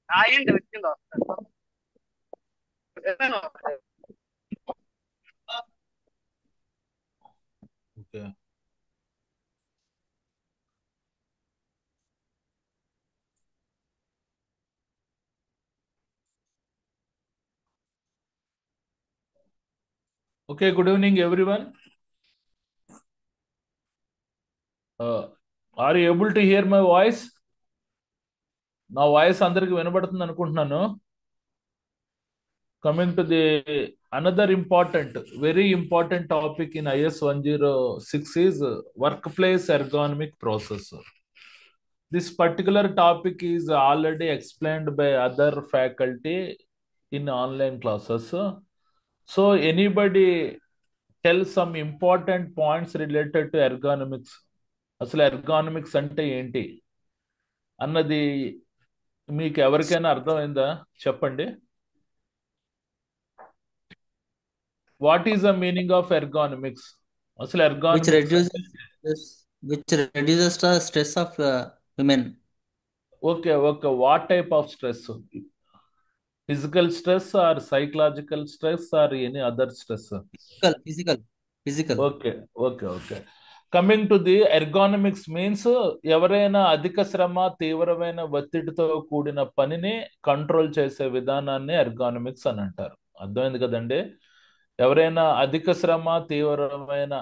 ఆగింది వచ్చింది వస్తాను. Okay. Okay, good evening, everyone. Are you able to hear my voice? నా వాయిస్ అందరికి వినబడుతుంది అనుకుంటున్నాను. Coming to the another important, very important topic in IS 106 is workplace ergonomic process. This particular topic is already explained by other faculty in online classes. So anybody tell some important points related to ergonomics. అసలు ఎర్గానమిక్స్ అంటే ఏంటి అన్నది మీకు ఎవరికైనా అర్థమైందా? చెప్పండి. What is the meaning of ergonomics? అసలు which ఎర్గానమిక్స్ అంటే reduces which reduces the stress of women. Okay okay, what type of stress? Physical stress or psychological stress or any other stress? Physical. Okay okay okay. Coming to the ergonomics means ఎవరైనా అధిక శ్రమ తీవ్రమైన ఒత్తిడితో కూడిన పనిని control చేసే విధానాన్ని ఎర్గానమిక్స్ అని అంటారు. అర్థమైంది కదండి? ఎవరైనా అధిక శ్రమ తీవ్రమైన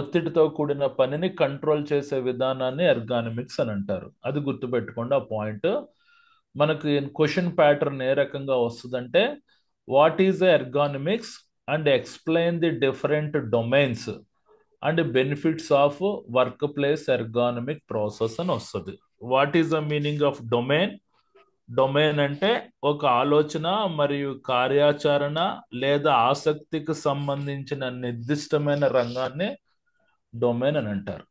ఒత్తిడితో కూడిన పనిని కంట్రోల్ చేసే విధానాన్ని ఎర్గానమిక్స్ అని అంటారు. అది గుర్తుపెట్టుకోండి ఆ పాయింట్. మనకి క్వశ్చన్ ప్యాటర్న్ ఏ రకంగా వస్తుందంటే, what is the ergonomics and explain the different domains and benefits of work place ergonomic process అని వస్తుంది. What is the meaning of domain? Domain అంటే ఒక ఆలోచన మరియు కార్యాచరణ లేదా ఆసక్తికి సంబంధించిన నిర్దిష్టమైన రంగాన్ని డొమైన్ అని అంటారు.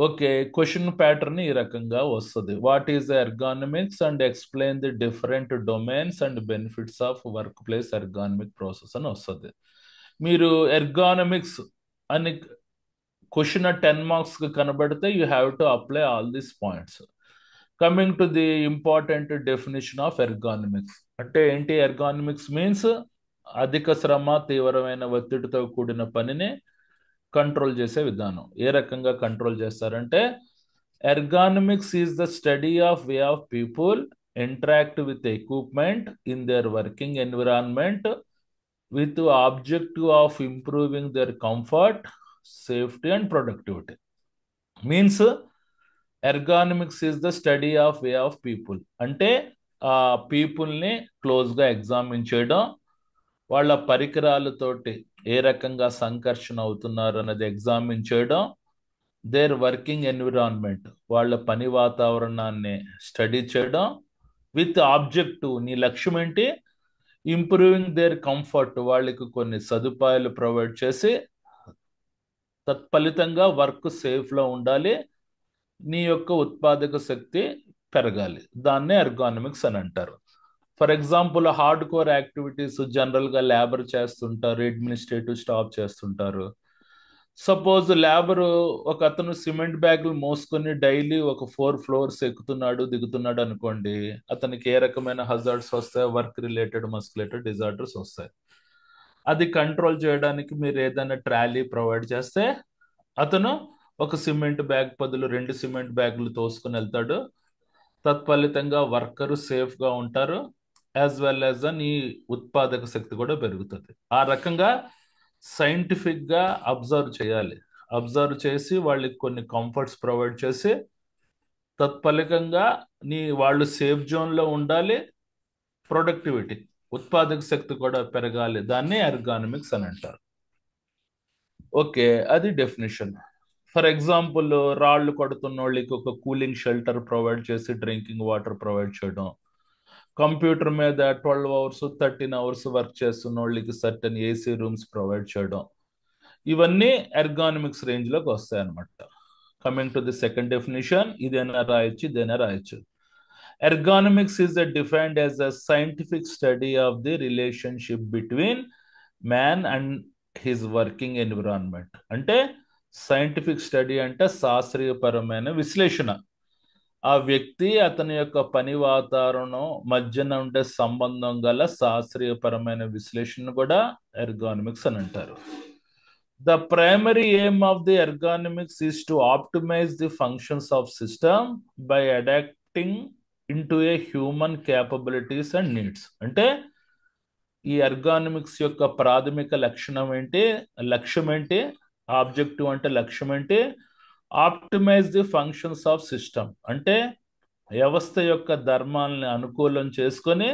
ఓకే, క్వశ్చన్ ప్యాటర్న్ ఈ రకంగా వస్తుంది. What is the ergonomics and explain the different domains and benefits of work place ergonomic process అని వస్తుంది. మీరు ఎర్గానమిక్స్ అని క్వశ్చన్ 10 మార్క్స్ కి కనబడితే you have to apply all these points. Coming to the important definition of ergonomics అంటే ఏంటి? ఎర్గానమిక్స్ means అధిక శ్రమ తీవ్రమైన ఒత్తిడితో కూడిన పనిని కంట్రోల్ చేసే విధానం. ఏ రకంగా కంట్రోల్ చేస్తారంటే, ergonomics is the study of way of people interact with equipment in their working environment with the objective of improving their comfort, safety and productivity. Means ergonomics is the study of way of people. అంటే ఆ పీపుల్ని క్లోజ్గా examine చేయడం, వాళ్ళ పరికరాలతోటి ఏ రకంగా సంకర్షణ అవుతున్నారు అన్నది ఎగ్జామిన్ చేయడం, దేర్ వర్కింగ్ ఎన్విరాన్మెంట్ వాళ్ళ పని వాతావరణాన్ని స్టడీ చేయడం, విత్ ఆబ్జెక్టివ్ నీ లక్ష్యం ఏంటి? ఇంప్రూవింగ్ దేర్ కంఫర్ట్ వాళ్ళకి కొన్ని సదుపాయాలు ప్రొవైడ్ చేసి తత్ఫలితంగా వర్క్ సేఫ్లో ఉండాలి, నీ యొక్క ఉత్పాదక శక్తి పెరగాలి. దాన్నే ఎర్గానమిక్స్ అని అంటారు. For example hard core activities జనరల్గా లేబర్ చేస్తుంటారు, అడ్మినిస్ట్రేటివ్ స్టాఫ్ చేస్తుంటారు. సపోజ్ లేబరు ఒక అతను సిమెంట్ బ్యాగులు మోసుకొని డైలీ ఒక 4 ఫ్లోర్స్ ఎక్కుతున్నాడు దిగుతున్నాడు అనుకోండి, అతనికి ఏ రకమైన హజార్డ్స్ వస్తాయి? వర్క్ రిలేటెడ్ మస్కులేటెడ్ డిజార్డర్స్ వస్తాయి. అది కంట్రోల్ చేయడానికి మీరు ఏదైనా ట్రాలీ ప్రొవైడ్ చేస్తే అతను ఒక సిమెంట్ బ్యాగ్ బదులు 2 సిమెంట్ బ్యాగులు తోసుకొని వెళ్తాడు. తత్ఫలితంగా వర్కరు సేఫ్గా ఉంటారు, యాజ్ వెల్ యాజ్ నీ ఉత్పాదక శక్తి కూడా పెరుగుతుంది. ఆ రకంగా సైంటిఫిక్గా అబ్జర్వ్ చేయాలి. అబ్జర్వ్ చేసి వాళ్ళకి కొన్ని కంఫర్ట్స్ ప్రొవైడ్ చేసి తత్ఫలితంగా వాళ్ళు సేఫ్ జోన్లో ఉండాలి, ప్రొడక్టివిటీ ఉత్పాదక శక్తి కూడా పెరగాలి. దాన్ని ఎర్గానమిక్స్ అని అంటారు. ఓకే, అది డెఫినేషన్. ఫర్ ఎగ్జాంపుల్ రాళ్ళు కొడుతున్న వాళ్ళకి ఒక కూలింగ్ షెల్టర్ ప్రొవైడ్ చేసి డ్రింకింగ్ వాటర్ ప్రొవైడ్ చేయడం, కంప్యూటర్ మీద 12 అవర్స్ 13 అవర్స్ వర్క్ చేస్తున్న వాళ్ళకి సర్టన్ ఏసీ రూమ్స్ ప్రొవైడ్ చేయడం, ఇవన్నీ ఎర్గానమిక్స్ రేంజ్లోకి వస్తాయి అన్నమాట. Coming to the second definition, ఇదైనా రాయొచ్చు ఇదైనా రాయొచ్చు. Ergonomics is defined as a scientific study of the relationship between man and his working environment. అంటే సైంటిఫిక్ స్టడీ అంటే శాస్త్రీయపరమైన విశ్లేషణ ఆ వ్యక్తి అతని యొక్క పని వాతావరణం మధ్యన ఉండే సంబంధం గల శాస్త్రీయపరమైన విశ్లేషణ కూడా ఎర్గానమిక్స్ అని అంటారు. The primary aim of the ergonomics is to optimize the functions of system by adapting into a human capabilities and needs. అంటే ఈ ఎర్గానమిక్స్ యొక్క ప్రాథమిక లక్ష్యం ఏంటి, ఆబ్జెక్టివ్ అంటే లక్ష్యం ఏంటి, optimise the functions of system అంటే వ్యవస్థ యొక్క ధర్మాలని అనుకూలం చేసుకొని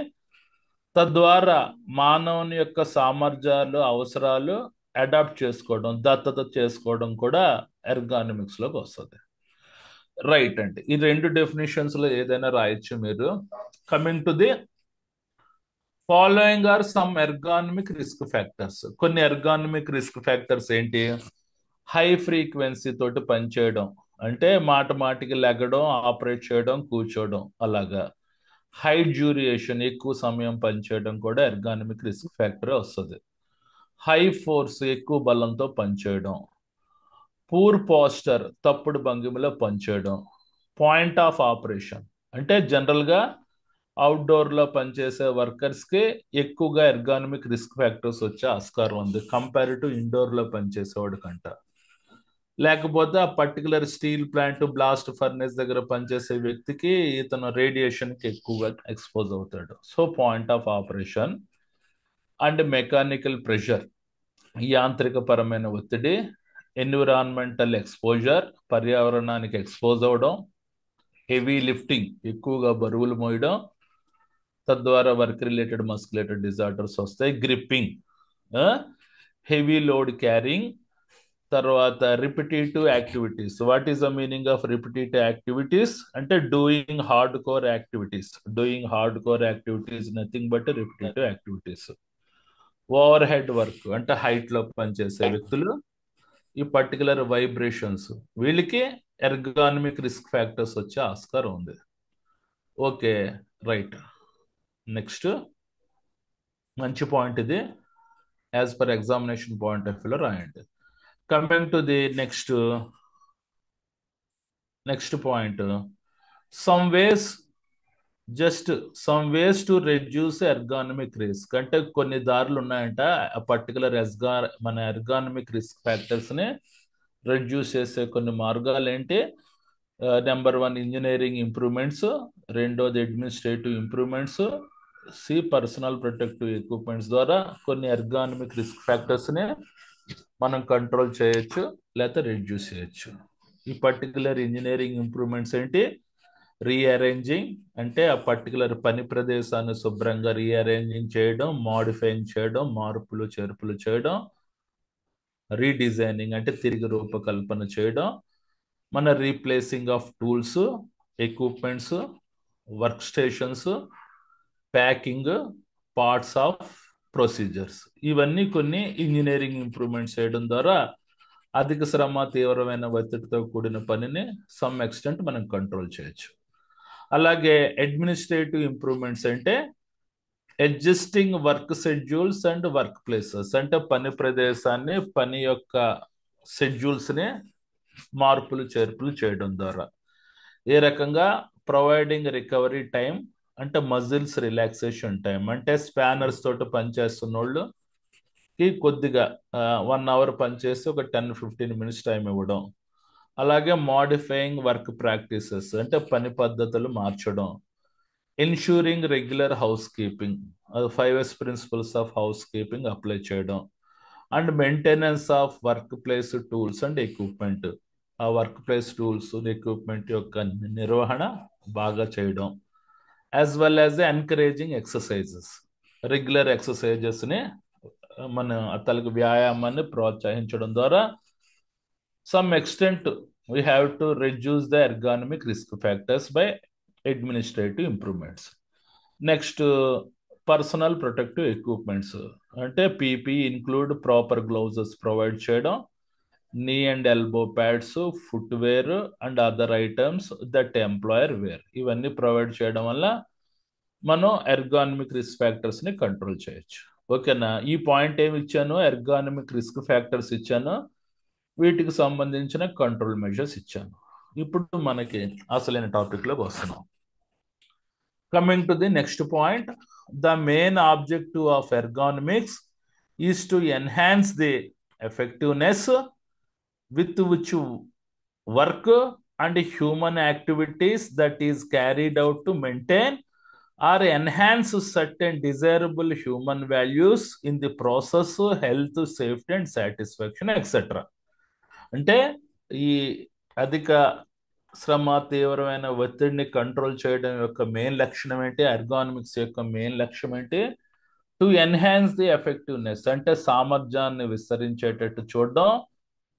తద్వారా మానవుని యొక్క సామర్థ్యాలు అవసరాలు అడాప్ట్ చేసుకోవడం, దత్తత చేసుకోవడం కూడా ఎర్గానమిక్స్ లోకి వస్తుంది. రైట్ అండి, ఈ రెండు డెఫినేషన్స్ లో ఏదైనా రాయొచ్చు మీరు. Coming to the following are some ergonomic risk factors. కొన్ని ఎర్గానమిక్ రిస్క్ ఫ్యాక్టర్స్ ఏంటి? హై ఫ్రీక్వెన్సీ తోటి పనిచేయడం, అంటే మాటికి లెగడం, ఆపరేట్ చేయడం, కూర్చోవడం, అలాగా. హై డ్యూరేషన్, ఎక్కువ సమయం పనిచేయడం కూడా ఎర్గానమిక్ రిస్క్ ఫ్యాక్టర్ వస్తుంది. హై ఫోర్స్, ఎక్కువ బలంతో పనిచేయడం. పూర్ పోస్టర్, తప్పుడు భంగిమలో పనిచేయడం. పాయింట్ ఆఫ్ ఆపరేషన్, అంటే జనరల్గా అవుట్డోర్లో పనిచేసే వర్కర్స్కి ఎక్కువగా ఎర్గానమిక్ రిస్క్ ఫ్యాక్టర్స్ వచ్చే ఆస్కారం ఉంది కంపేర్ టు ఇండోర్లో పనిచేసేవాడి కంట. లేకపోతే ఆ particular steel plant, blast furnace దగ్గర పనిచేసే వ్యక్తికి ఇతను రేడియేషన్కి ఎక్కువగా ఎక్స్పోజ్ అవుతాడు. So point of operation. And mechanical pressure, యాంత్రిక పరమైన ఒత్తిడి. ఎన్విరాన్మెంటల్ ఎక్స్పోజర్, పర్యావరణానికి ఎక్స్పోజ్ అవడం. హెవీ లిఫ్టింగ్, ఎక్కువగా బరువులు మోయడం, తద్వారా వర్క్ రిలేటెడ్ మస్కులేటెడ్ డిజార్డర్స్ వస్తాయి. Gripping, heavy load carrying. తర్వాత repetitive activities. What is the meaning of repetitive activities? అంటే doing hardcore activities nothing but repetitive activities. Overhead work, అంటే height లో పనిచేసే వ్యక్తులు. ఈ పర్టికులర్ వైబ్రేషన్స్, వీళ్ళకి ఎర్గానమిక్ risk factors వచ్చే ఆస్కారం ఉంది. Okay, right. నెక్స్ట్ మంచి పాయింట్ ఇది, as per examination point of వ్యూలో రాయండి. Coming to the next point, some ways to reduce ergonomic risk. అంటే కొన్ని దారులు ఉన్నాయంట ఆ పర్టికులర్ మన ఎర్గానమిక్ రిస్క్ ఫ్యాక్టర్స్ ని రెడ్యూస్ చేసే కొన్ని మార్గాలు ఏంటి? నెంబర్ 1 ఇంజనీరింగ్ ఇంప్రూవ్మెంట్స్, రెండోది administrative improvements, personal protective equipments ద్వారా కొన్ని ఎర్గానమిక్ రిస్క్ ఫ్యాక్టర్స్ ని మనం కంట్రోల్ చేయొచ్చు లేకపోతే రెడ్యూస్ చేయొచ్చు. ఈ పర్టికులర్ ఇంజనీరింగ్ ఇంప్రూవ్మెంట్స్ ఏంటి? రీఅరేంజింగ్, అంటే ఆ పర్టికులర్ పని ప్రదేశాన్ని శుభ్రంగా రీఅరేంజింగ్ చేయడం, మాడిఫైయింగ్ చేయడం, మార్పులు చేర్పులు చేయడం. రీడిజైనింగ్, అంటే తిరిగి రూపకల్పన చేయడం. మన replacing of tools, equipments, work stations, packing, parts of procedures. ఇవన్నీ కొన్ని ఇంజనీరింగ్ ఇంప్రూవ్మెంట్స్ చేయడం ద్వారా అధిక శ్రమ, తీవ్రమైన ఒత్తిడితో కూడిన పనిని సమ్ ఎక్స్టెంట్ మనం కంట్రోల్ చేయొచ్చు. అలాగే అడ్మినిస్ట్రేటివ్ ఇంప్రూవ్మెంట్స్ అంటే adjusting work schedules and work places, అంటే పని ప్రదేశాన్ని, పని యొక్క షెడ్యూల్స్ని మార్పులు చేర్పులు చేయడం ద్వారా. ఏ రకంగా? ప్రొవైడింగ్ రికవరీ టైం, అంటే మజిల్స్ రిలాక్సేషన్ టైం, అంటే స్పానర్స్ తోటి పనిచేస్తున్న వాళ్ళకి కొద్దిగా 1 అవర్ పనిచేసి ఒక 10-15 మినిట్స్ టైం ఇవ్వడం. అలాగే మాడిఫైయింగ్ వర్క్ ప్రాక్టీసెస్, అంటే పని పద్ధతులు మార్చడం. Ensuring regular housekeeping, 5S principles of housekeeping apply చేయడం. And maintenance of work place tools and equipment, ఆ వర్క్ ప్లేస్ టూల్స్, ఎక్విప్మెంట్ యొక్క నిర్వహణ బాగా చేయడం. As well as encouraging exercises, regular ఎక్సర్సైజెస్ని మన అతనికి వ్యాయామాన్ని ప్రోత్సహించడం ద్వారా some extent we have to reduce the ergonomic risk factors by administrative improvements. Next personal protective equipments, అంటే PP include proper gloves provide చేయడం, knee and elbow pads, footwear and other items that employer wear. ఇవన్నీ provide చేయడం వల్ల మనం ఎర్గానమిక్ risk ఫ్యాక్టర్స్ని control చేయొచ్చు. ఓకేనా? ఈ point ఏమి ఇచ్చాను? ఎర్గానమిక్ రిస్క్ ఫ్యాక్టర్స్ ఇచ్చాను, వీటికి సంబంధించిన కంట్రోల్ మెజర్స్ ఇచ్చాను. ఇప్పుడు మనకి అసలైన టాపిక్ లోకి వస్తున్నాం. Coming to the next point, the main objective of ergonomics is to enhance the effectiveness with which work and human activities that is carried out to maintain or enhance certain desirable human values in the process, health, safety and satisfaction, etc. అంటే ఈ అధిక శ్రమ, తీవ్రమైన ఒత్తిడిని control చేయడం యొక్క main లక్షణం ఏంటి? ఎర్గానమిక్స్ యొక్క మెయిన్ లక్ష్యం ఏంటి? టు ఎన్హాన్స్ ది ఎఫెక్టివ్నెస్, అంటే సామర్థ్యాన్ని విస్తరించేటట్టు చూడడం,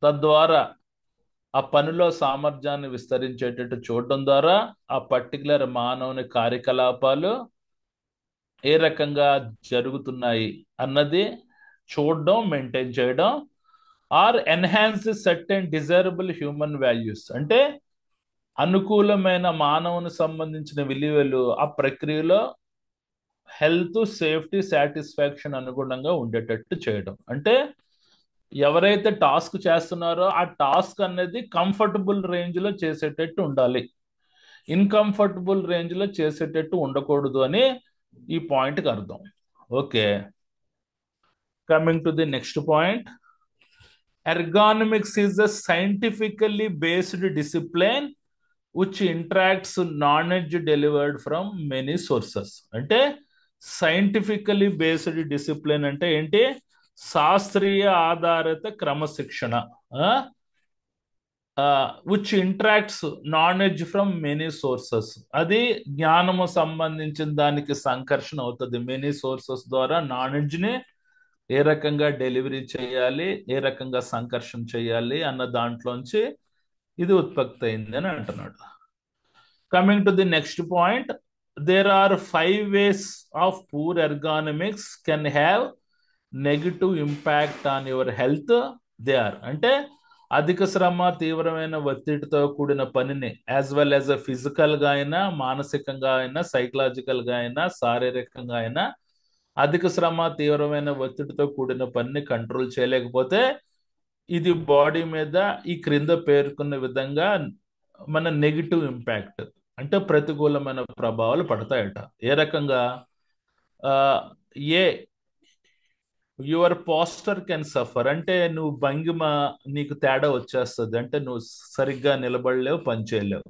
తద్వారా ఆ పనిలో సామర్థ్యాన్ని విస్తరించేటట్టు చూడడం ద్వారా ఆ పర్టికులర్ మానవుని కార్యకలాపాలు ఏ రకంగా జరుగుతున్నాయి అన్నది చూడడం, మెయింటైన్ చేయడం. Or enhance certain desirable human values, అంటే అనుకూలమైన మానవుని సంబంధించిన విలువలు ఆ ప్రక్రియలో హెల్త్, సేఫ్టీ, సాటిస్ఫాక్షన్ అనుగుణంగా ఉండేటట్టు చేయడం. అంటే ఎవరైతే టాస్క్ చేస్తున్నారో ఆ టాస్క్ అనేది కంఫర్టబుల్ రేంజ్ లో చేసేటట్టు ఉండాలి, ఇన్కంఫర్టబుల్ రేంజ్ లో చేసేటట్టు ఉండకూడదు అని ఈ పాయింట్కి అర్థం. Okay, coming to the next point, ergonomics is a scientifically based discipline which interacts knowledge delivered from many sources. అంటే సైంటిఫికలీ బేస్డ్ డిసిప్లిన్ అంటే ఏంటి? శాస్త్రీయ ఆధారిత క్రమశిక్షణ, which interacts knowledge from many sources. అది జ్ఞానము సంబంధించిన దానికి సంకర్షణ అవుతుంది. మెనీ సోర్సెస్ ద్వారా నాలెడ్జ్ ని ఏ రకంగా డెలివరీ చేయాలి, ఏ రకంగా సంకర్షణ చేయాలి అన్న దాంట్లోంచి ఇది ఉత్పత్తి అయింది అని అంటున్నాడు. Coming to the next point, there are 5 ways of poor ergonomics can have negative impact on your health. They are, అంటే అధిక శ్రమ, తీవ్రమైన ఒత్తిడితో కూడిన పనిని యాజ్ వెల్ యాజ్ ఫిజికల్ గా అయినా, మానసికంగా అయినా, సైకలాజికల్ గా అయినా, శారీరకంగా అయినా అధిక శ్రమ, తీవ్రమైన ఒత్తిడితో కూడిన పనిని కంట్రోల్ చేయలేకపోతే ఇది బాడీ మీద ఈ క్రింద పేర్కొన్న విధంగా మన నెగిటివ్ ఇంపాక్ట్, అంటే ప్రతికూలమైన ప్రభావాలు పడతాయట. ఏ రకంగా? ఏ యువర్ పోస్టర్ కెన్ సఫర్, అంటే నువ్వు భంగిమ నీకు తేడా వచ్చేస్తుంది, అంటే నువ్వు సరిగ్గా నిలబడలేవు, పని చేయలేవు.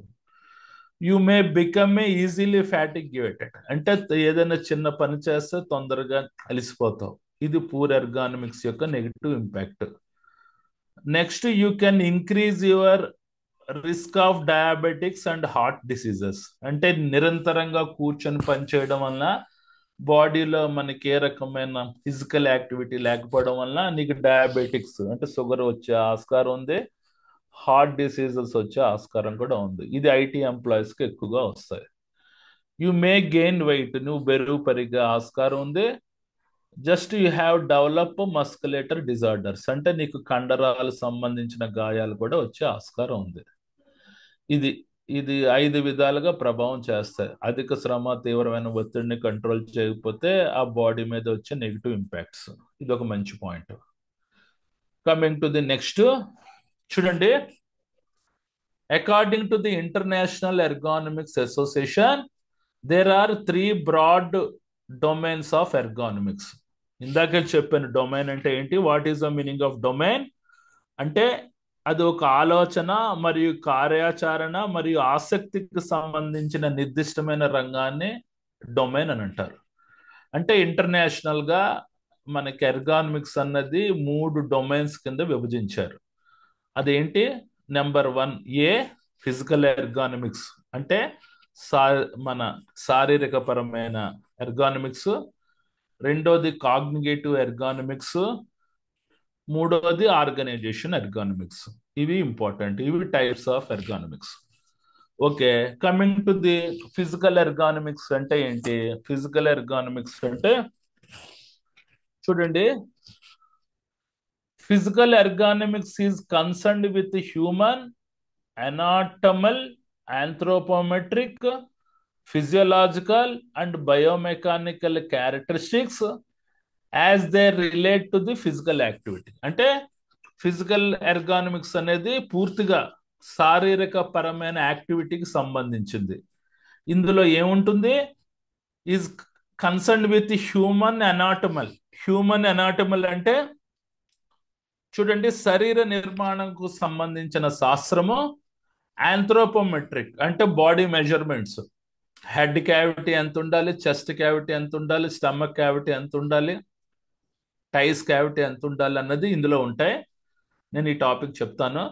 You may become a easily fatigued, అంటే ఏదైనా చిన్న పని చేస్తే తొందరగా అలిసిపోతావు. ఇది పూర్ ఎర్గానమిక్స్ యొక్క negative impact. Next, you can increase your risk of diabetics and heart diseases, అంటే నిరంతరంగా కూర్చొని పనిచేయడం వలన బాడీలో మనకి ఏ రకమైన ఫిజికల్ యాక్టివిటీ లేకపోవడం వలన నీకు డయాబెటిక్స్ అంటే షుగర్ వచ్చే ఆస్కారం ఉంది, హార్ట్ డిసీజెస్ వచ్చే ఆస్కారం కూడా ఉంది. ఇది ఐటీ ఎంప్లాయీస్కి ఎక్కువగా వస్తాయి. యు మే గెయిన్ వెయిట్, నువ్వు బరువు పెరిగే ఆస్కారం ఉంది. Just you have develop muscular disorders, అంటే నీకు కండరాలకు సంబంధించిన గాయాలు కూడా వచ్చే ఆస్కారం ఉంది. ఇది ఇది 5 విధాలుగా ప్రభావం చేస్తాయి. అధిక శ్రమ, తీవ్రమైన ఒత్తిడిని కంట్రోల్ చేయకపోతే ఆ బాడీ మీద వచ్చే నెగిటివ్ ఇంపాక్ట్స్. ఇది ఒక మంచి point. Coming to the next, చూడండి, according to the international ergonomics association there are 3 broad domains of ergonomics. ఇందాకే చెప్పాను డొమైన్ అంటే ఏంటి, what is the meaning of domain అంటే అది ఒక ఆలోచన మరియు కార్యాచరణ మరియు ఆసక్తికి సంబంధించిన నిర్దిష్టమైన రంగాన్ని డొమైన్ అని అంటారు. అంటే ఇంటర్నేషనల్ గా మనకి ఎర్గానమిక్స్ అన్నది 3 డొమైన్స్ కింద విభజించారు. అదేంటి? నెంబర్ 1 ఏ ఫిజికల్ ఎర్గానమిక్స్, అంటే మన శారీరక పరమైన ఎర్గానమిక్స్. రెండోది కాగ్నిటివ్ ఎర్గానమిక్స్. మూడోది ఆర్గనైజేషన్ ఎర్గానమిక్స్. ఇవి ఇంపార్టెంట్, ఇవి types of ergonomics. Okay, coming to the physical ergonomics అంటే ఏంటి? ఫిజికల్ ఎర్గానమిక్స్ అంటే చూడండి, physical ergonomics is concerned with human anatomal, anthropometric, physiological and biomechanical characteristics as they relate to the physical activity. అంటే physical ఎర్గానమిక్స్ అనేది పూర్తిగా శారీరక పరమైన యాక్టివిటీకి సంబంధించింది. ఇందులో ఏముంటుంది? ఈజ్ కన్సర్న్ విత్ హ్యూమన్ అనాటమల్ అంటే చూడండి, శరీర నిర్మాణంకు సంబంధించిన శాస్త్రము. ఆంథ్రోపోమెట్రిక్ అంటే బాడీ మెజర్మెంట్స్. హెడ్ క్యావిటీ ఎంత ఉండాలి, చెస్ట్ క్యావిటీ ఎంత ఉండాలి, స్టమక్ క్యావిటీ ఎంత ఉండాలి, టైస్ క్యావిటీ ఎంత ఉండాలి అన్నది ఇందులో ఉంటాయి. నేను ఈ టాపిక్ చెప్తాను.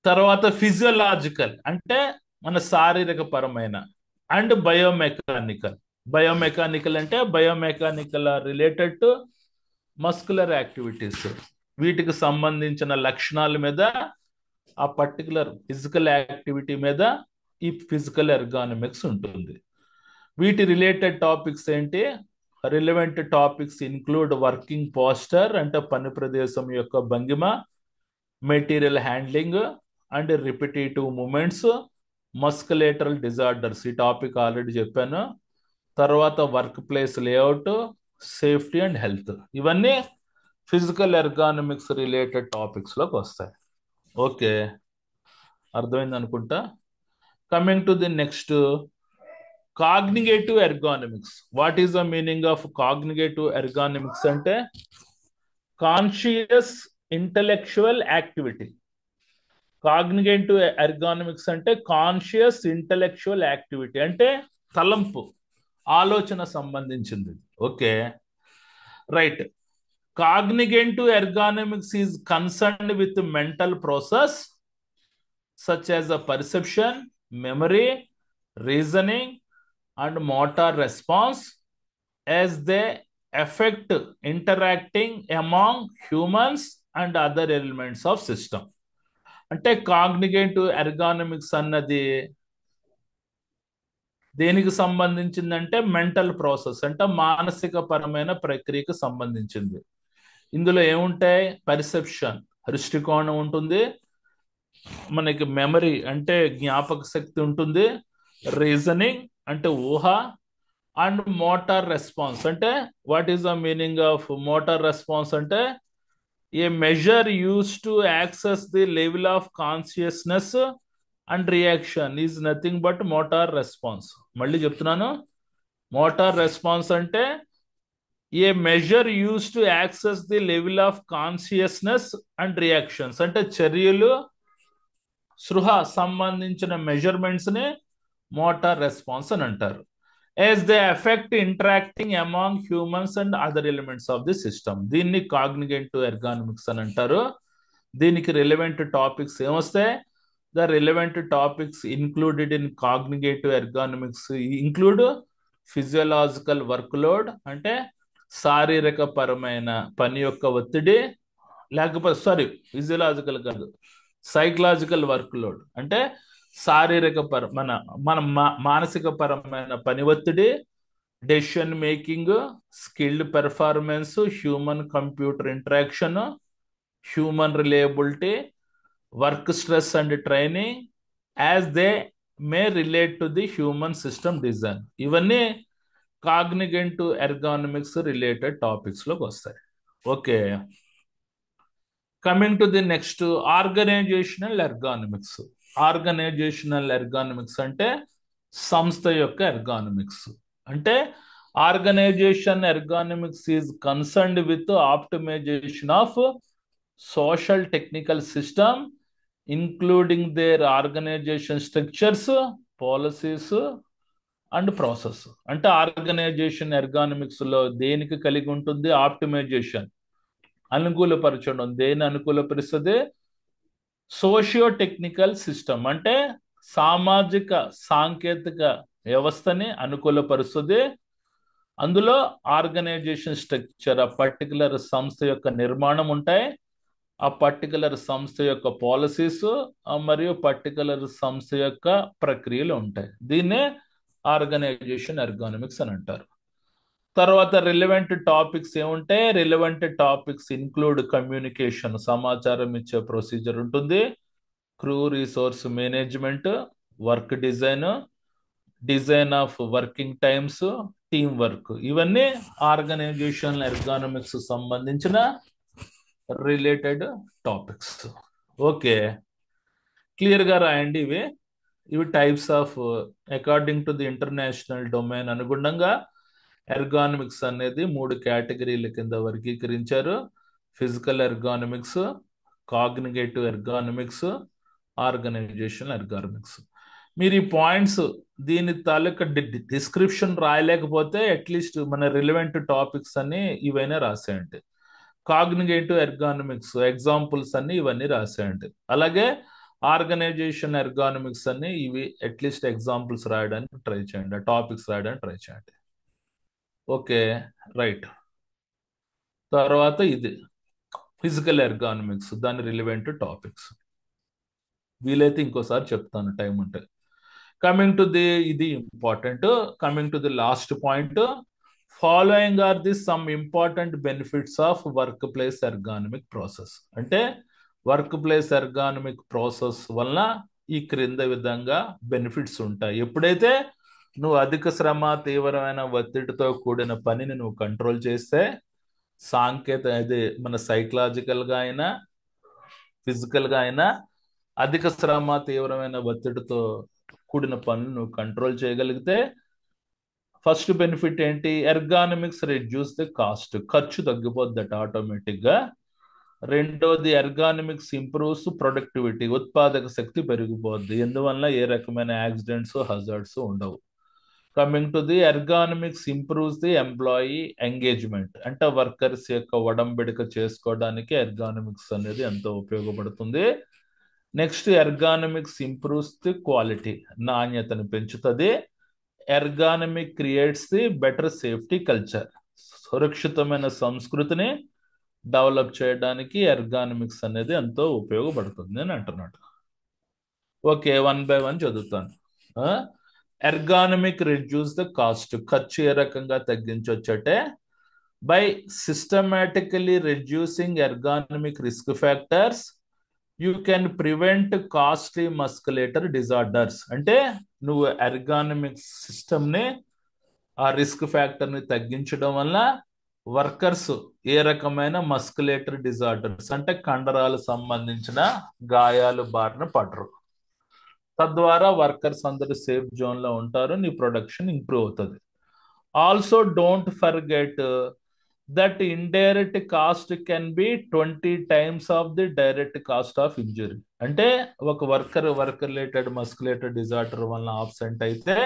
తర్వాత ఫిజియోలాజికల్ అంటే మన శారీరక పరమైన, అండ్ బయోమెకానికల్ అంటే biomechanical related to muscular activities. వీటికి సంబంధించిన లక్షణాల మీద, ఆ పర్టికులర్ ఫిజికల్ యాక్టివిటీ మీద ఈ ఫిజికల్ ఎర్గానమిక్స్ ఉంటుంది. వీటి రిలేటెడ్ టాపిక్స్ ఏంటి? Relevant topics include working posture అంటే పని ప్రదేశం యొక్క భంగిమ, material handling and repetitive movements, muscular disorders, ఈ టాపిక్ ఆల్రెడీ చెప్పాను. తర్వాత work place layout, safety and health, ఇవన్నీ ఫిజికల్ ఎర్గానమిక్స్ రిలేటెడ్ టాపిక్స్లోకి వస్తాయి. ఓకే, అర్థమైంది అనుకుంటా. Coming to the next, cognitive ergonomics. What is the meaning of cognitive ergonomics అంటే conscious intellectual activity. Cognitive ergonomics అంటే కాన్షియస్ ఇంటలెక్చువల్ యాక్టివిటీ అంటే తలంపు, ఆలోచన సంబంధించింది. Okay, right. Cognitive ergonomics is concerned with mental process such as a perception, memory, reasoning, and motor response as they affect interacting among humans and other elements of system. అంటే కాగ్నిగేటివ్ ఎర్గానమిక్స్ అన్నది దేనికి సంబంధించిందంటే mental process అంటే మానసిక పరమైన ప్రక్రియకు సంబంధించింది. ఇందులో ఏముంటాయి? పర్సెప్షన్, దృష్టికోణం ఉంటుంది, మనకి మెమరీ అంటే జ్ఞాపక శక్తి ఉంటుంది, రీజనింగ్ అంటే ఊహ, అండ్ మోటార్ రెస్పాన్స్ అంటే what is the meaning of motor response అంటే a measure use to access the level of consciousness and reaction is nothing but motor response. మళ్ళీ చెప్తున్నాను, మోటార్ రెస్పాన్స్ అంటే a measure use to access the level of consciousness and reactions అంటే చర్యలు, స్పృహ సంబంధించిన measurements ని motor response అని అంటారు. As they effect interacting among humans and other elements of the system. దీన్ని కాగ్నిగేటివ్ ఎర్గానమిక్స్ అని అంటారు. దీనికి రిలవెంట్ టాపిక్స్ ఏమొస్తాయి? The relevant topics included in cognitive ergonomics include physiological work load అంటే శారీరక పరమైన పని యొక్క ఒత్తిడి, లేకపోతే ఫిజియోలాజికల్ కాదు, సైకలాజికల్ వర్క్ లోడ్ అంటే శారీరక మన మానసిక పరమైన పని ఒత్తిడి, decision making, skilled performance, human computer interaction, human reliability, work stress and training as they may relate to the human system design. ఇవన్నీ కాగ్నిగేటివ్ ఎర్గానమిక్స్ రిలేటెడ్ టాపిక్స్ లోకి వస్తాయి. Okay, coming to the next, organizational ergonomics. Organizational ergonomics అంటే సంస్థ యొక్క ergonomics. అంటే organization ergonomics is concerned with optimization of social technical system including their organization structures, policies and process. అంటే organization ergonomics లో దేనికి కలిగి ఉంటుంది? ఆప్టిమైజేషన్, అనుకూలపరచడం. దేని అనుకూలపరుస్తుంది? సోషియో టెక్నికల్ సిస్టమ్ అంటే సామాజిక సాంకేతిక వ్యవస్థని అనుకూలపరుస్తుంది. అందులో ఆర్గనైజేషన్ స్ట్రక్చర్, ఆ పర్టికులర్ సంస్థ యొక్క నిర్మాణం ఉంటాయి, ఆ పర్టికులర్ సంస్థ యొక్క పాలసీస్ మరియు పర్టికులర్ సంస్థ యొక్క ప్రక్రియలు ఉంటాయి. దీన్నే ఆర్గనైజేషన్ ఎర్గానమిక్స్ అని అంటారు. తర్వాత రిలవెంట్ టాపిక్స్ ఏముంటాయి? రిలవెంట్ టాపిక్స్ ఇన్క్లూడ్ కమ్యూనికేషన్, సమాచారం ఇచ్చే ప్రొసీజర్ ఉంటుంది, crew resource management, work design, design of working times, team work. ఇవన్నీ ఆర్గనైజేషన్ ఎర్గానమిక్స్ సంబంధించిన రిలేటెడ్ టాపిక్స్. ఓకే, క్లియర్గా రాయండి. ఇవి types of according to the international domain అనుగుణంగా ఎర్గానమిక్స్ అనేది 3 కేటగిరీల కింద వర్గీకరించారు. Physical ergonomics, cognitive ergonomics, organizational ergonomics. మీరు ఈ పాయింట్స్ దీని తాలూకా డిస్క్రిప్షన్ రాయలేకపోతే అట్లీస్ట్ మన రిలవెంట్ టాపిక్స్ అన్ని ఇవైనా రాసేయండి. కాగ్నిగేటివ్ ఎర్గానమిక్స్ ఎగ్జాంపుల్స్ అన్ని ఇవన్నీ రాసేయండి. అలాగే ఆర్గనైజేషన్ ఎర్గానమిక్స్ అన్ని ఇవి అట్లీస్ట్ ఎగ్జాంపుల్స్ రాయడానికి ట్రై చేయండి, టాపిక్స్ రాయడానికి ట్రై చేయండి. Okay, right. తర్వాత ఇది ఫిజికల్ ఎర్గానమిక్స్, దాని రిలవెంట్ టాపిక్స్ వీలైతే ఇంకోసారి చెప్తాను టైం ఉంటే. కమింగ్ టు ది ఇది important. Coming to the last point, following are the some important benefits of work place ergonomic process. అంటే వర్క్ ప్లేస్ ఎర్గానమిక్ ప్రాసెస్ వలన ఈ క్రింద విధంగా బెనిఫిట్స్ ఉంటాయి. ఎప్పుడైతే నువ్వు అధిక శ్రమ, తీవ్రమైన ఒత్తిడితో కూడిన పనిని నువ్వు కంట్రోల్ చేస్తే, ఇది మన సైకలాజికల్గా అయినా ఫిజికల్గా అయినా అధిక శ్రమ, తీవ్రమైన ఒత్తిడితో కూడిన పనులు నువ్వు కంట్రోల్ చేయగలిగితే, ఫస్ట్ బెనిఫిట్ ఏంటి? ఎర్గానమిక్స్ రెడ్యూస్ ది కాస్ట్, ఖర్చు తగ్గిపోద్దట ఆటోమేటిక్గా. రెండోది ఎర్గానమిక్స్ ఇంప్రూవ్స్ ప్రొడక్టివిటీ, ఉత్పాదక శక్తి పెరిగిపోద్ది. ఎందువల్ల ఏ రకమైన యాక్సిడెంట్స్, హజార్డ్స్ ఉండవు. Coming to the ergonomics improves the employee engagement, అంటే వర్కర్స్ యొక్క ఒడంబడిక చేసుకోవడానికి ఎర్గానమిక్స్ అనేది ఎంతో ఉపయోగపడుతుంది. Next ergonomics improves the quality, నాణ్యతను పెంచుతుంది. Ergonomic creates the better safety culture, సురక్షితమైన సంస్కృతిని డెవలప్ చేయడానికి ఎర్గానమిక్స్ అనేది ఎంతో ఉపయోగపడుతుంది అని అంటున్నాడు. ఓకే, 1 by 1 చదువుతాను. ఎర్గానమిక్ రిడ్యూస్ ద కాస్ట్, ఖర్చు ఏ రకంగా తగ్గించవచ్చంటే by systematically reducing ergonomic risk factors you can prevent costly muscular disorders. అంటే నువ్వు ఎర్గానమిక్ సిస్టమ్ని, ఆ రిస్క్ ఫ్యాక్టర్ని తగ్గించడం వల్ల వర్కర్స్ ఏ రకమైన మస్కులేటర్ డిజార్డర్స్ అంటే కండరాలు సంబంధించిన గాయాలు బారిన పడరు. తద్వారా వర్కర్స్ అందరూ సేఫ్ జోన్లో ఉంటారు, నీ ప్రొడక్షన్ ఇంప్రూవ్ అవుతుంది. Also don't forget that indirect cost can be 20 times of the direct cost of injury. అంటే ఒక వర్క్ రిలేటెడ్ మస్కులేటర్ డిజార్డర్ వలన ఆబ్సెంట్ అయితే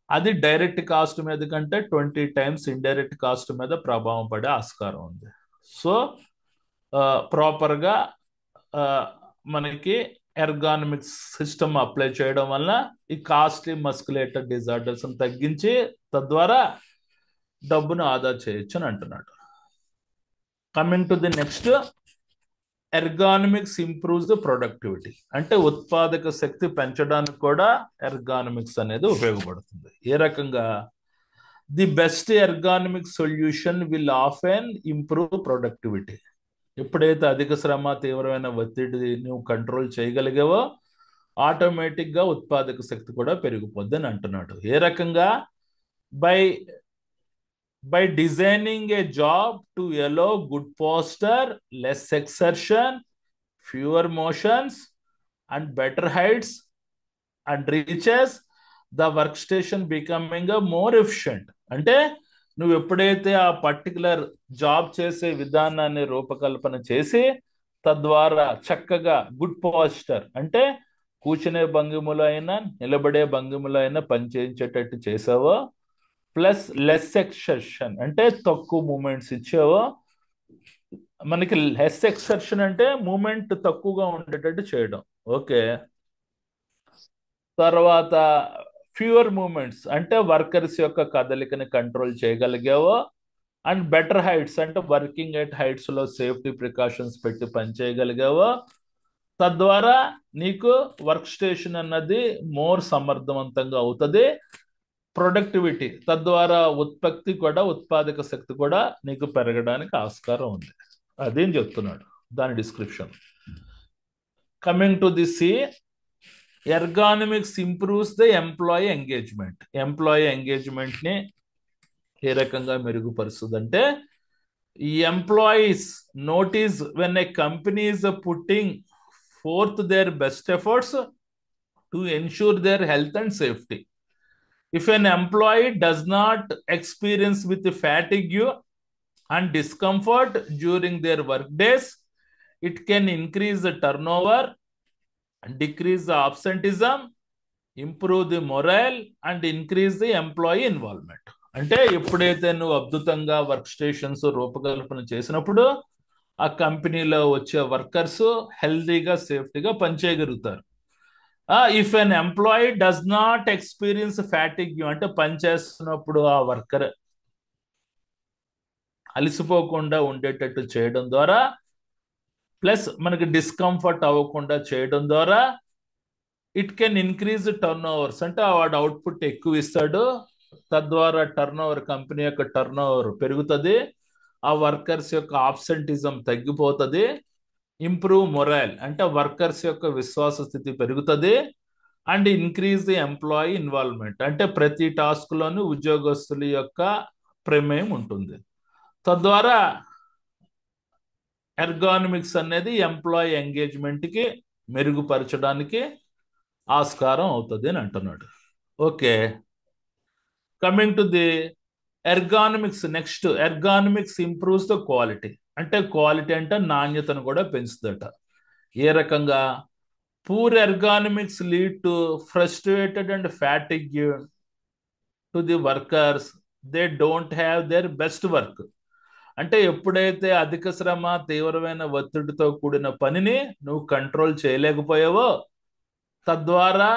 అది డైరెక్ట్ కాస్ట్ మీద కంటే 20 times ఇండైరెక్ట్ కాస్ట్ మీద ప్రభావం పడే ఆస్కారం ఉంది. సో ప్రాపర్గా మనకి ఎర్గానమిక్స్ సిస్టమ్ అప్లై చేయడం వల్ల ఈ కాస్ట్లీ మస్కులేటర్ డిజార్డర్స్ తగ్గించి తద్వారా డబ్బును ఆదా చేయొచ్చు అని అంటున్నాడు. Coming to the next, ergonomics improves the productivity, అంటే ఉత్పాదక శక్తి పెంచడానికి కూడా ఎర్గానమిక్స్ అనేది ఉపయోగపడుతుంది. ఏ రకంగా? The best ergonomic solution will often improve productivity. ఎప్పుడైతే అధిక శ్రమ, తీవ్రమైన ఒత్తిడి నువ్వు కంట్రోల్ చేయగలిగావో ఆటోమేటిక్గా ఉత్పాదక శక్తి కూడా పెరిగిపోద్ది అని అంటున్నాడు. ఏ రకంగా? By designing a job to allow good posture, less exertion, fewer motions and better heights and reaches, the work station becoming more efficient. అంటే నువ్వు ఎప్పుడైతే ఆ పర్టికులర్ జాబ్ చేసే విధానాన్ని రూపకల్పన చేసి తద్వారా చక్కగా గుడ్ పోస్టర్ అంటే కూర్చునే భంగిమలో అయినా నిలబడే భంగిమలో అయినా పనిచేయించేటట్టు చేసావో, ప్లస్ లెస్ ఎక్సర్షన్ అంటే తక్కువ మూమెంట్స్ ఇచ్చావో, మనకి లెస్ ఎక్సర్షన్ అంటే మూమెంట్ తక్కువగా ఉండేటట్టు చేయడం. ఓకే, తర్వాత ఫ్యూవర్ మూమెంట్స్ అంటే వర్కర్స్ యొక్క కదలికని కంట్రోల్ చేయగలిగావో, అండ్ బెటర్ హైట్స్ అంటే వర్కింగ్ ఎట్ హైట్స్లో సేఫ్టీ ప్రికాషన్స్ పెట్టి పనిచేయగలిగావో, తద్వారా నీకు వర్క్ స్టేషన్ అన్నది మోర్ సమర్థవంతంగా అవుతుంది. ప్రొడక్టివిటీ తద్వారా ఉత్పత్తి కూడా, ఉత్పాదక శక్తి కూడా నీకు పెరగడానికి ఆస్కారం ఉంది. అదేం చెప్తున్నాడు దాని description. Coming to the C, ergonomics improves the employee engagement. Employee ఎంగేజ్మెంట్ని ఏ రకంగా మెరుగుపరుస్తుంది అంటే, ఈ employees notice when a company is putting forth their best efforts to ensure their health and safety. If an employee does not experience with fatigue and discomfort during their work days, it can increase the turnover, decrease the absenteeism, improve the morale, and increase the employee involvement. అంటే ఎప్పుడైతే నువ్వు అద్భుతంగా work stations రూపకల్పన చేసినప్పుడు ఆ కంపెనీలో వచ్చే workers హెల్దీగా సేఫ్టీగా పనిచేయగలుగుతారు. If an employee does not experience fatigue అంటే పనిచేస్తున్నప్పుడు ఆ వర్కర్ అలసిపోకుండా ఉండేటట్టు చేయడం ద్వారా, ప్లస్ మనకి డిస్కంఫర్ట్ అవ్వకుండా చేయడం ద్వారా, it can increase turn overs అంటే వాడు అవుట్పుట్ ఎక్కువ ఇస్తాడు, తద్వారా టర్న్ ఓవర్ కంపెనీ యొక్క టర్న్ ఓవర్ పెరుగుతుంది, ఆ వర్కర్స్ యొక్క ఆబ్సెంటిజం తగ్గిపోతుంది, ఇంప్రూవ్ మొరైల్ అంటే వర్కర్స్ యొక్క విశ్వాస స్థితి పెరుగుతుంది, and increase the employee involvement అంటే ప్రతి టాస్క్లోనూ ఉద్యోగస్తుల యొక్క ప్రమేయం ఉంటుంది. తద్వారా ఎర్గానమిక్స్ అనేది ఎంప్లాయీ ఎంగేజ్మెంట్కి మెరుగుపరచడానికి ఆస్కారం అవుతుంది అని అంటున్నాడు. Okay, coming to the ergonomics. Next, ergonomics improves the quality అంటే క్వాలిటీ అంటే నాణ్యతను కూడా పెంచుతుందట. ఏ రకంగా? Poor ergonomics lead to frustrated and fatigue to the workers, they don't have their best work. అంటే ఎప్పుడైతే అధిక శ్రమ తీవ్రమైన ఒత్తిడితో కూడిన పనిని నువ్వు కంట్రోల్ చేయలేకపోయావో, తద్వారా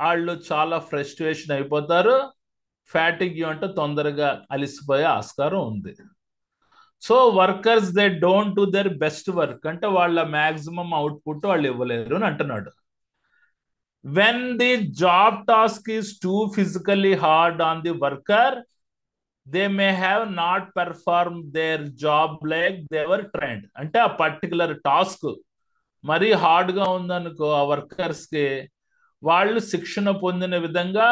వాళ్ళు చాలా ఫ్రస్ట్రేషన్ అయిపోతారు, ఫ్యాటిగ్ అంటే తొందరగా అలిసిపోయే ఆస్కారం ఉంది. So workers they don't do their best work అంటే వాళ్ళ మ్యాక్సిమం అవుట్పుట్ వాళ్ళు ఇవ్వలేరు అని అంటున్నాడు. When the job task is too physically hard on the worker, they may have not perform their job like they were trained అంటే ఆ particular task మరీ హార్డ్గా ఉందనుకో ఆ వర్కర్స్కి, వాళ్ళు శిక్షణ పొందిన విధంగా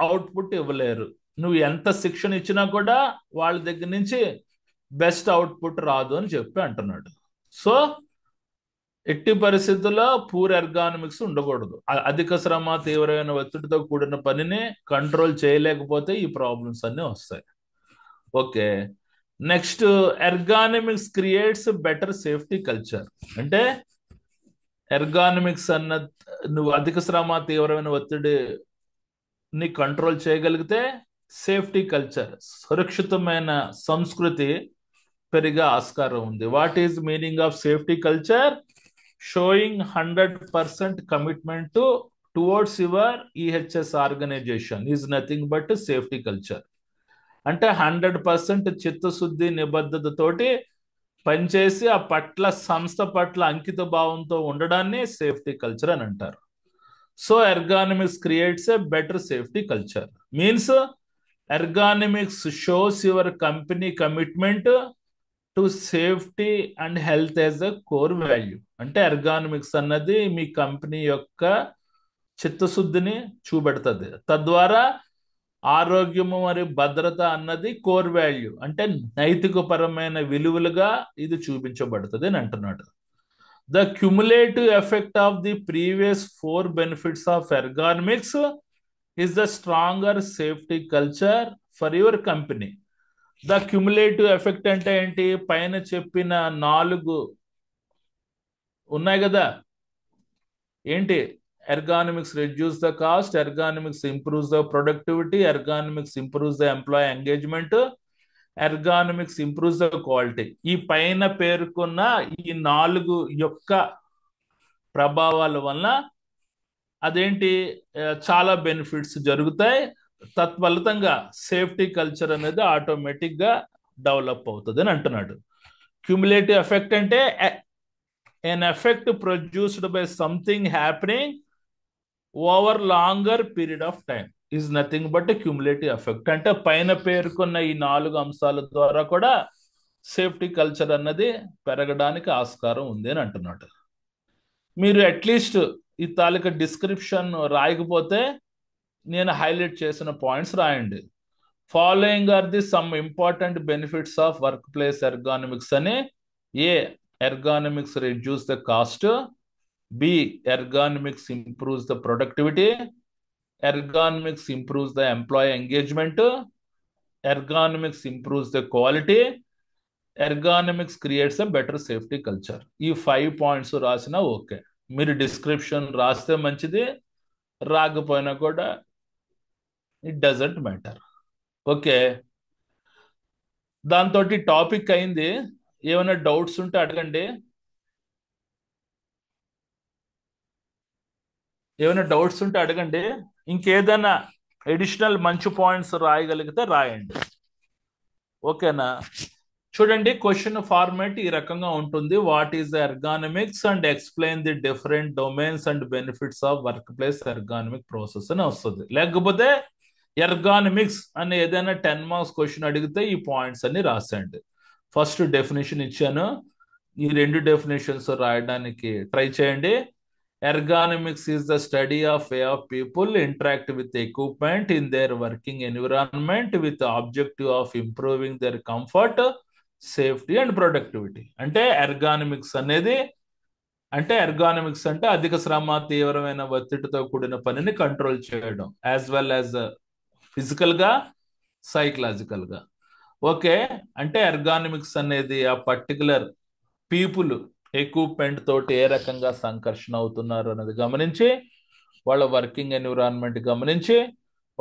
అవుట్పుట్ ఇవ్వలేరు. నువ్వు ఎంత శిక్షణ ఇచ్చినా కూడా వాళ్ళ దగ్గర నుంచి బెస్ట్ అవుట్పుట్ రాదు అని చెప్పి అంటున్నాడు. సో ఎట్టి పరిస్థితుల్లో పూర్ ఎర్గానమిక్స్ ఉండకూడదు. అధిక శ్రమ తీవ్రమైన ఒత్తిడితో కూడిన పనిని కంట్రోల్ చేయలేకపోతే ఈ ప్రాబ్లమ్స్ అన్నీ వస్తాయి. Okay, next, ergonomics creates better safety culture అంటే ఎర్గానమిక్స్ అన్న నువ్వు అధిక శ్రమ తీవ్రమైన ఒత్తిడిని కంట్రోల్ చేయగలిగితే సేఫ్టీ కల్చర్ సురక్షితమైన సంస్కృతి పెరిగే ఆస్కారం ఉంది. What is meaning of safety culture? Showing 100% commitment towards your EHS organisation is nothing but safety culture. అంటే 100% చిత్తశుద్ధి నిబద్ధతతోటి పనిచేసి ఆ పట్ల సంస్థ పట్ల అంకిత భావంతో ఉండడాన్ని సేఫ్టీ కల్చర్ అని అంటారు. So ergonomics creates a better safety culture means ergonomics shows your company commitment to safety and health as a core value. అంటే ఎర్గానమిక్స్ అన్నది మీ కంపెనీ యొక్క చిత్తశుద్ధిని చూపెడుతుంది. తద్వారా ఆరోగ్యము మరియు భద్రత అన్నది కోర్ వాల్యూ అంటే నైతికపరమైన విలువలుగా ఇది చూపించబడుతుంది అని అంటున్నాడు. The cumulative effect of the previous 4 benefits of ergonomics is the stronger safety culture for your company. The cumulative effect అంటే ఏంటి? పైన చెప్పిన 4 ఉన్నాయి కదా, ఏంటి? Ergonomics reduce the cost, ergonomics improves the productivity, ergonomics improves the employee engagement, ergonomics improves the quality. ఈ పైన పేర్కొన్న ఈ 4 యొక్క ప్రభావాల వలన అదేంటి చాలా బెనిఫిట్స్ జరుగుతాయి. తత్ఫలితంగా సేఫ్టీ కల్చర్ అనేది ఆటోమేటిక్గా డెవలప్ అవుతుంది అని అంటున్నాడు. క్యుములేటివ్ ఎఫెక్ట్ అంటే an effect produced by something happening over longer period of time is nothing but a cumulative effect. అంటే పైన పేర్కొన్న ఈ 4 అంశాల ద్వారా కూడా సేఫ్టీ కల్చర్ అన్నది పెరగడానికి ఆస్కారం ఉంది అని అంటున్నాడు. మీరు అట్లీస్ట్ ఈ తాలూకా డిస్క్రిప్షన్ రాయకపోతే నేను హైలైట్ చేసిన పాయింట్స్ రాయండి. Following are the some important benefits of work place ergonomics అని. A, ergonomics reduce the cost, B, ergonomics improves the productivity. Ergonomics improves the employee engagement. Ergonomics improves the quality. Ergonomics creates a better safety culture. ఈ 5 points రాసినా okay. మీరు description రాస్తే మంచిది, రాకపోయినా కూడా it doesn't matter. Okay, దాంతో topic అయింది. ఏమైనా డౌట్స్ ఉంటే అడగండి. ఇంకేదైనా ఎడిషనల్ మంచి పాయింట్స్ రాయగలిగితే రాయండి. ఓకేనా? చూడండి, క్వశ్చన్ ఫార్మాట్ ఈ రకంగా ఉంటుంది. What is the ergonomics and explain the different domains and benefits of work place ergonomic process అని వస్తుంది. లేకపోతే ఎర్గానమిక్స్ అని ఏదైనా 10 మార్క్స్ క్వశ్చన్ అడిగితే ఈ పాయింట్స్ అన్ని రాసేయండి. ఫస్ట్ డెఫినేషన్ ఇచ్చాను, ఈ 2 డెఫినేషన్స్ రాయడానికి ట్రై చేయండి. Ergonomics is the study of way of people interact with the equipment in their working environment with the objective of improving their comfort, safety and productivity. అంటే ergonomics అంటే అధిక శ్రమ, తీవ్రమైన ఒత్తిడితో కూడిన పనిని కంట్రోల్ చేయడం, యాజ్ వెల్ యాజ్ ఫిజికల్ గా, సైకలాజికల్ గా. ఓకే, అంటే ఎర్గానమిక్స్ అనేది ఆ పర్టికులర్ పీపుల్ ఎక్విప్మెంట్ తోటి ఏ రకంగా సంకర్షణ అవుతున్నారు అన్నది గమనించి, వాళ్ళ వర్కింగ్ ఎన్విరాన్మెంట్ గమనించి,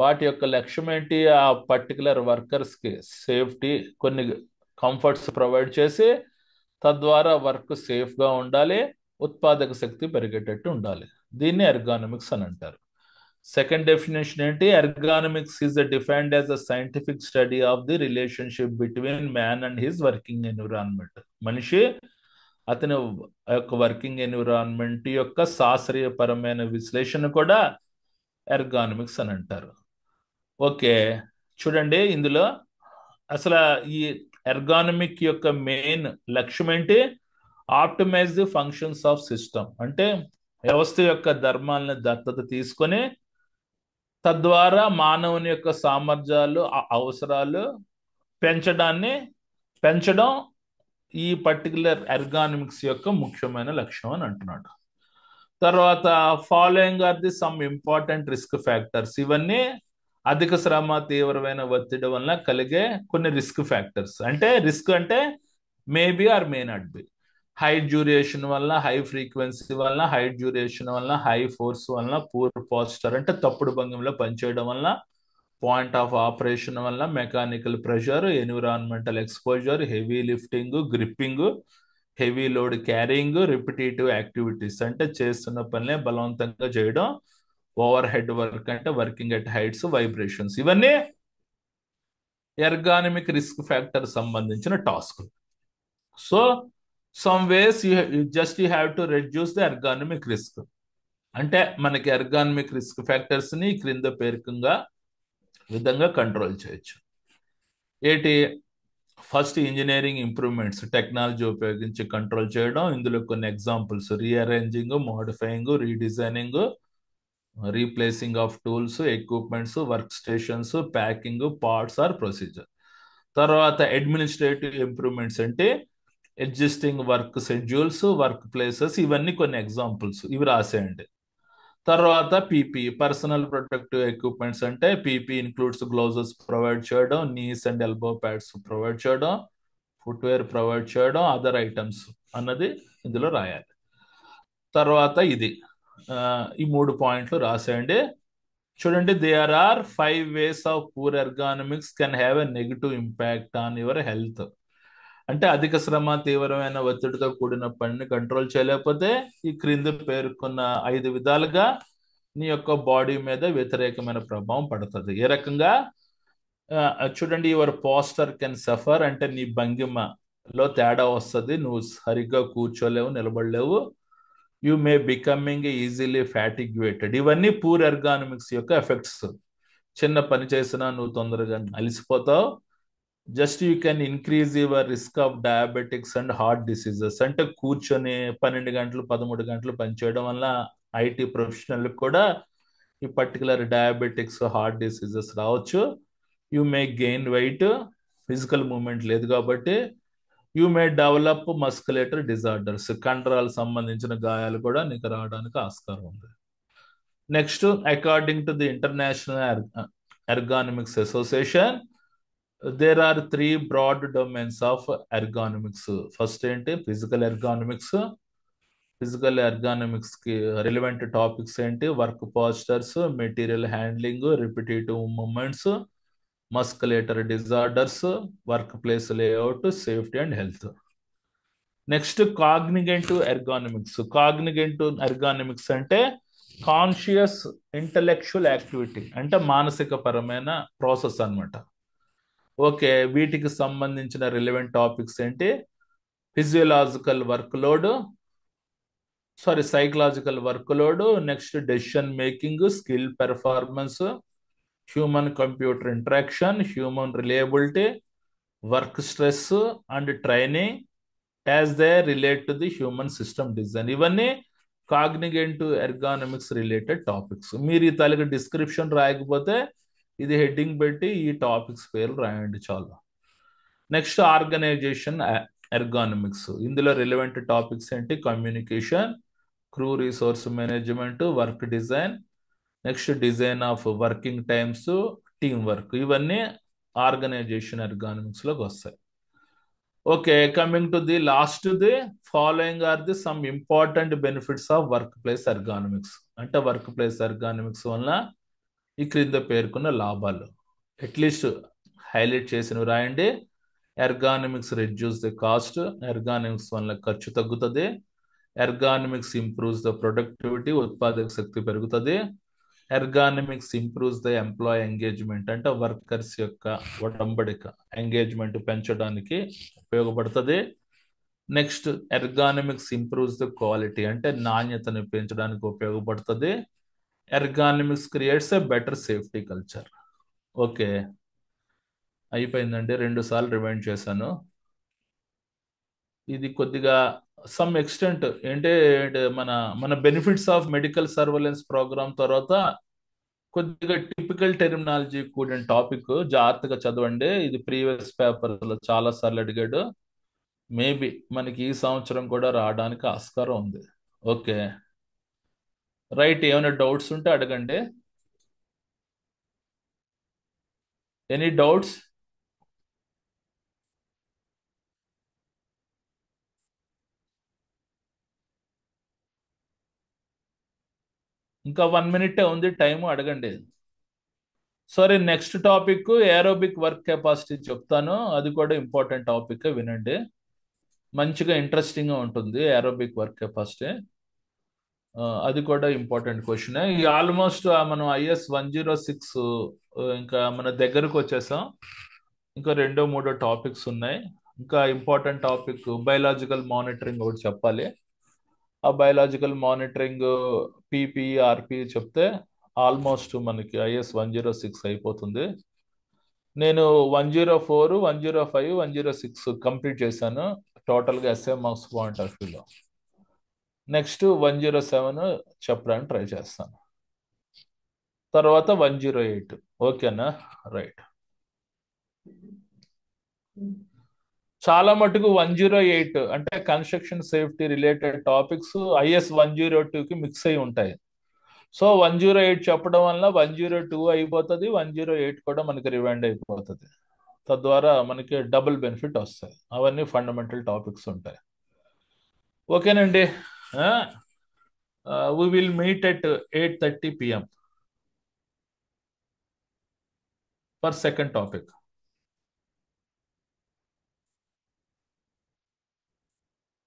వాటి యొక్క లక్ష్యం ఏంటి, ఆ పర్టికులర్ వర్కర్స్కి సేఫ్టీ, కొన్ని కంఫర్ట్స్ ప్రొవైడ్ చేసి, తద్వారా వర్క్ సేఫ్గా ఉండాలి, ఉత్పాదక శక్తి పెరిగేటట్టు ఉండాలి. దీన్ని ఎర్గానమిక్స్ అని అంటారు. సెకండ్ డెఫినేషన్ ఏంటి, ergonomics is defined as a scientific study of the relationship between man and his working environment. మనిషి అతని యొక్క వర్కింగ్ ఎన్విరాన్మెంట్ యొక్క శాస్త్రీయపరమైన విశ్లేషణ కూడా ఎర్గానమిక్స్ అని అంటారు. ఓకే, చూడండి, ఇందులో అసలు ఈ ఎర్గానమిక్ యొక్క మెయిన్ లక్ష్యం ఏంటి, optimise the functions of system. అంటే వ్యవస్థ యొక్క ధర్మాలను దత్తత తీసుకొని, తద్వారా మానవుని యొక్క సామర్థ్యాలు, అవసరాలు పెంచడం ఈ పర్టికులర్ ఎర్గానమిక్స్ యొక్క ముఖ్యమైన లక్ష్యం అని అంటున్నాడు. తర్వాత following are the some important risk factors. ఇవన్నీ అధిక శ్రమ, తీవ్రమైన ఒత్తిడి వలన కలిగే కొన్ని రిస్క్ ఫ్యాక్టర్స్. అంటే రిస్క్ అంటే maybe or may not be. High duration వల్ల, హై ఫ్రీక్వెన్సీ వల్ల, హై డ్యూరేషన్ వల్ల, హై ఫోర్స్ వల్ల, పూర్ పోస్చర్ అంటే తప్పుడు భంగిమలో పనిచేయడం వల్ల, పాయింట్ ఆఫ్ ఆపరేషన్ వల్ల, mechanical pressure, environmental exposure, heavy lifting, gripping, heavy load carrying, repetitive activities అంటే చేస్తున్న పనినే బలవంతంగా చేయడం, ఓవర్ హెడ్ వర్క్ అంటే వర్కింగ్ ఎట్ హైట్స్, వైబ్రేషన్స్, ఇవన్నీ ఎర్గానమిక్ రిస్క్ ఫ్యాక్టర్ సంబంధించిన task. So some ways you have to reduce the ergonomic risk. అంటే మనకి ఎర్గానమిక్ రిస్క్ ఫ్యాక్టర్స్ ని క్రింద పేర్కొంగా విధంగా కంట్రోల్ చేయొచ్చు. ఏంటి, ఫస్ట్ ఇంజనీరింగ్ ఇంప్రూవ్మెంట్స్, టెక్నాలజీ ఉపయోగించి కంట్రోల్ చేయడం. ఇందులో కొన్ని examples, rearranging, modifying, redesigning, replacing of tools, equipments, work stations, packing, parts or procedure. తర్వాత అడ్మినిస్ట్రేటివ్ ఇంప్రూవ్మెంట్స్ అంటే adjusting work schedules, work places, ఇవన్నీ కొన్ని ఎగ్జాంపుల్స్, ఇవి రాసేయండి. తర్వాత పీపీ, పర్సనల్ ప్రొటెక్టివ్ ఎక్విప్మెంట్స్ అంటే పీపీ ఇన్క్లూడ్స్ గ్లౌజెస్ ప్రొవైడ్ చేయడం, knees and elbow pads provide చేయడం, ఫుట్వేర్ ప్రొవైడ్ చేయడం, అదర్ ఐటమ్స్ అన్నది ఇందులో రాయాలి. తర్వాత ఇది ఈ 3 పాయింట్లు రాసేయండి. చూడండి, there are 5 ways of poor ergonomics can have a negative impact on your health. అంటే అధిక శ్రమ, తీవ్రమైన ఒత్తిడితో కూడిన పనిని కంట్రోల్ చేయలేకపోతే ఈ క్రింద పేర్కొన్న 5 విధాలుగా నీ యొక్క బాడీ మీద వ్యతిరేకమైన ప్రభావం పడుతుంది. ఏ రకంగా, చూడండి, యువర్ పోస్టర్ కెన్ సఫర్ అంటే నీ భంగిమలో తేడా వస్తుంది, నువ్వు సరిగ్గా కూర్చోలేవు, నిలబడలేవు. You may becoming easily fatigued. ఇవన్నీ పూర్ ఎర్గానమిక్స్ యొక్క ఎఫెక్ట్స్. చిన్న పని చేసినా నువ్వు తొందరగా అలసిపోతావు. Just you can increase your risk of diabetics and heart diseases. అంటే కూర్చొని 12 గంటలు 13 గంటలు పనిచేయడం వల్ల ఐటీ ప్రొఫెషనల్కి కూడా ఈ పర్టికులర్ డయాబెటిక్స్, హార్ట్ డిసీజెస్ రావచ్చు. You may gain weight, physical movement లేదు కాబట్టి. You may develop muscular disorders, కండరాలకు సంబంధించిన గాయాలు కూడా నీకు రావడానికి ఆస్కారం ఉంది. Next, according to the international ergonomics association, there are 3 broad domains of ergonomics. First ఏంటి? Physical ergonomics. ఫిజికల్ ఎర్గానమిక్స్ కి రిలవెంట్ టాపిక్స్ ఏంటి? Work postures, material handling, repetitive movements, muscular disorders, work place layout, safety and health. Next, కాగ్నిగెంటివ్ ఎర్గానమిక్స్. కాగ్నిగెంటివ్ ఎర్గానమిక్స్ అంటే conscious intellectual activity, అంటే మానసిక పరమైన process అన్నమాట. Okay, వీటికి సంబంధించిన రిలవెంట్ టాపిక్స్ ఏంటి? Physiological work load, psychological work load, next decision making, skill performance, human computer interaction, human reliability, work stress and training as they relate to the human system design. ఇవన్నీ కాగ్నిగెంటివ్ ఎర్గానమిక్స్ related topics. మీరు ఈ తలకి description రాయకపోతే ఇది heading పెట్టి ఈ topics పేర్లు రాయండి చాలు. Next, organization ergonomics. ఇందులో రిలవెంట్ టాపిక్స్ ఏంటి? Communication, crew resource management, work design, next design of working times, team work. ఇవన్నీ ఆర్గనైజేషన్ ఎర్గానమిక్స్ లోకి వస్తాయి. Okay, coming to the last, the following are the some important benefits of work place ergonomics. అంటే work place ఎర్గానమిక్స్ వల్ల ఈ క్రింద పేర్కొన్న లాభాలు at least highlight చేసినవి రాయండి. ఎర్గానమిక్స్ రెడ్యూస్ ది కాస్ట్. ఎర్గానమిక్స్ వల్ల ఖర్చు తగ్గుతుంది. ఎర్గానమిక్స్ ఇంప్రూవ్స్ ద ప్రొడక్టివిటీ, ఉత్పాదక శక్తి పెరుగుతుంది. Ergonomics improves the employee engagement, అంటే వర్కర్స్ యొక్క ఒడంబడిక, ఎంగేజ్మెంట్ పెంచడానికి ఉపయోగపడుతుంది. Next, ergonomics improves the quality, అంటే నాణ్యతను పెంచడానికి ఉపయోగపడుతుంది. Ergonomics creates a better safety culture. Okay, అయిపోయిందండి. 2 సార్లు రిమైండ్ చేశాను. ఇది కొద్దిగా సమ్ ఎక్స్టెంట్ ఏంటే మన మన benefits of medical surveillance programme తర్వాత కొద్దిగా టిపికల్ టెర్మినాలజీ కూడిన టాపిక్. జాగ్రత్తగా చదవండి. ఇది ప్రీవియస్ పేపర్లో చాలా సార్లు అడిగాడు. మేబీ మనకి ఈ సంవత్సరం కూడా రావడానికి ఆస్కారం ఉంది. Okay, right. ఏమైనా డౌట్స్ ఉంటే అడగండి. Any doubts? ఇంకా 1 మినిట్ ఉంది టైం, అడగండి. సరే, next topic aerobic work capacity చెప్తాను. అది కూడా ఇంపార్టెంట్ టాపిక్, వినండి. మంచిగా ఇంట్రెస్టింగ్గా ఉంటుంది ఏరోబిక్ వర్క్ కెపాసిటీ. అది కూడా ఇంపార్టెంట్ క్వశ్చన్. ఈ ఆల్మోస్ట్ మనం IS 106 ఇంకా మన దగ్గరకు వచ్చేసాం. ఇంకా 2, 3 టాపిక్స్ ఉన్నాయి. ఇంకా ఇంపార్టెంట్ టాపిక్ బయలాజికల్ మానిటరింగ్ ఒకటి చెప్పాలి. ఆ బయలాజికల్ మానిటరింగ్ PPRP చెప్తే ఆల్మోస్ట్ మనకి IS 106 అయిపోతుంది. నేను 104, 105, 106 కంప్లీట్ చేశాను టోటల్గా ఎస్ఏ మార్క్స్ పాయింట్ ఆఫ్ వ్యూలో. నెక్స్ట్ 107 చెప్పడానికి ట్రై చేస్తాను. తర్వాత 108. ఓకేనా? రైట్. చాలా మటుకు 108 అంటే construction safety related topics IS 102కి మిక్స్ అయి ఉంటాయి. సో 108 చెప్పడం వల్ల 102 అయిపోతుంది, 108 కూడా మనకి రివైండ్ అయిపోతుంది. తద్వారా మనకి డబుల్ బెనిఫిట్ వస్తాయి. అవన్నీ ఫండమెంటల్ టాపిక్స్ ఉంటాయి. ఓకేనండి. We will meet at 8:30 PM for second topic.